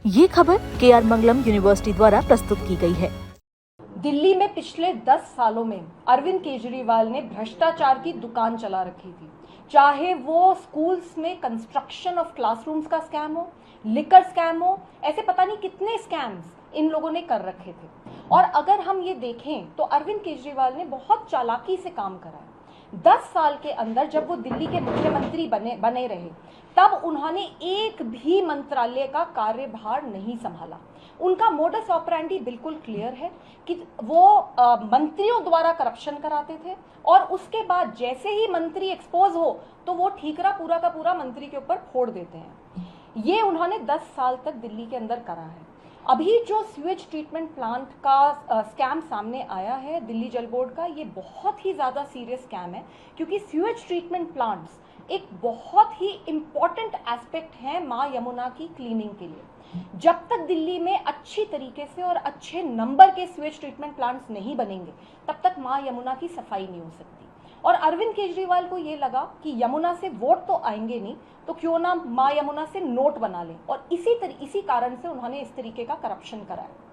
ये खबर KR मंगलम university द्वारा प्रस्तुत की गई है। दिल्ली में पिछले 10 सालों में अरविंद केजरीवाल ने भ्रष्टाचार की दुकान चला रखी थी। चाहे वो स्कूल्स में कंस्ट्रक्शन ऑफ क्लासरूम्स का स्कैम हो, लिकर स्कैम हो, ऐसे पता नहीं कितने स्कैम्स इन लोगों ने कर रखे थे। और अगर हम ये देखें तो अरविंद केजरीवाल ने बहुत चालाकी से काम करा है। 10 साल के अंदर जब वो दिल्ली के मुख्यमंत्री बने रहे, तब उन्होंने एक भी मंत्रालय का कार्यभार नहीं संभाला। उनका मोडस ऑपरेंडी बिल्कुल क्लियर है कि वो मंत्रियों द्वारा करप्शन कराते थे और उसके बाद जैसे ही मंत्री एक्सपोज हो तो वो ठीकरा पूरा का पूरा मंत्री के ऊपर फोड़ देते हैं। ये उन्होंने 10 साल तक दिल्ली के अंदर करा है। अभी जो सीवेज ट्रीटमेंट प्लांट का स्कैम सामने आया है दिल्ली जल बोर्ड का, ये बहुत ही ज़्यादा सीरियस स्कैम है, क्योंकि सीवेज ट्रीटमेंट प्लांट्स एक बहुत ही इम्पॉर्टेंट एस्पेक्ट है माँ यमुना की क्लीनिंग के लिए। जब तक दिल्ली में अच्छी तरीके से और अच्छे नंबर के सीवेज ट्रीटमेंट प्लांट्स नहीं बनेंगे, तब तक माँ यमुना की सफाई नहीं हो सकती। और अरविंद केजरीवाल को ये लगा कि यमुना से वोट तो आएंगे नहीं, तो क्यों ना माँ यमुना से नोट बना लें, और इसी कारण से उन्होंने इस तरीके का करप्शन कराया।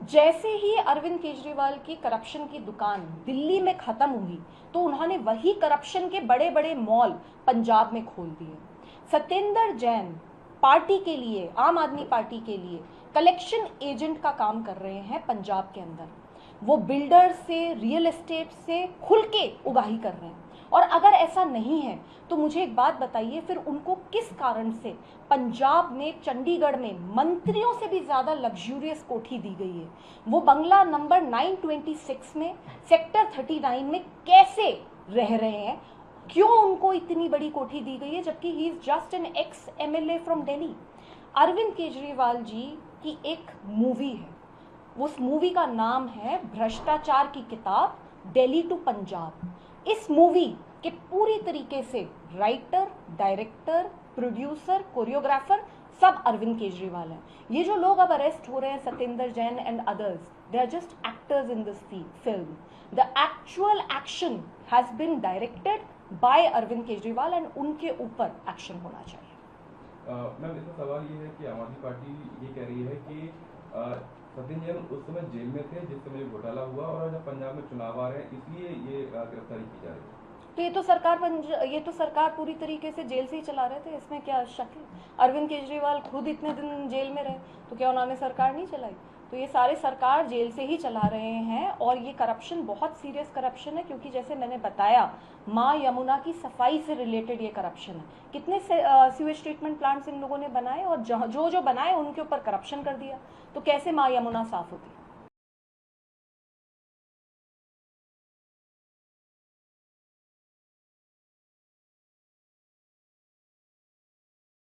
जैसे ही अरविंद केजरीवाल की करप्शन की दुकान दिल्ली में खत्म हुई, तो उन्होंने वही करप्शन के बड़े बड़े मॉल पंजाब में खोल दिए। सत्येंद्र जैन पार्टी के लिए, आम आदमी पार्टी के लिए कलेक्शन एजेंट का काम कर रहे हैं पंजाब के अंदर। वो बिल्डर से, रियल एस्टेट से खुल के उगाही कर रहे हैं। और अगर ऐसा नहीं है तो मुझे एक बात बताइए, फिर उनको किस कारण से पंजाब में, चंडीगढ़ में मंत्रियों से भी ज़्यादा लग्जूरियस कोठी दी गई है? वो बंगला नंबर 926 में, सेक्टर 39 में कैसे रह रहे हैं? क्यों उनको इतनी बड़ी कोठी दी गई है, जबकि he is just an ex MLA from Delhi? Arvind Kejriwal ji की एक मूवी है, उस मूवी का नाम है भ्रष्टाचार की किताब, दिल्ली टू पंजाब। इस मूवी के पूरी तरीके से राइटर, डायरेक्टर, प्रोड्यूसर, कोरियोग्राफर सब अरविंद केजरीवाल हैं। ये जो लोग अब अरेस्ट हो रहे हैं, Satyendra Jain and others, they are just actors in this film. The actual action has been directed by Arvind Kejriwal and उनके ऊपर एक्शन होना चाहिए। मैम, इसका सवाल ये है कि आम आदमी पार्टी ये कह रही है कि सत्येंद्र जैन उस समय जेल में थे जिस समय घोटाला हुआ, और जब पंजाब में चुनाव आ रहे हैं इसलिए ये गिरफ्तारी की जा रही है। तो ये तो सरकार पूरी तरीके से जेल से ही चला रहे थे, इसमें क्या शक है? अरविंद केजरीवाल खुद इतने दिन जेल में रहे, तो क्या उन्होंने सरकार नहीं चलाई? तो ये सारे सरकार जेल से ही चला रहे हैं। और ये करप्शन बहुत सीरियस करप्शन है, क्योंकि जैसे मैंने बताया, माँ यमुना की सफाई से रिलेटेड ये करप्शन है। कितने सीवेज ट्रीटमेंट प्लांट्स इन लोगों ने बनाए, और जो बनाए उनके ऊपर करप्शन कर दिया, तो कैसे माँ यमुना साफ होती?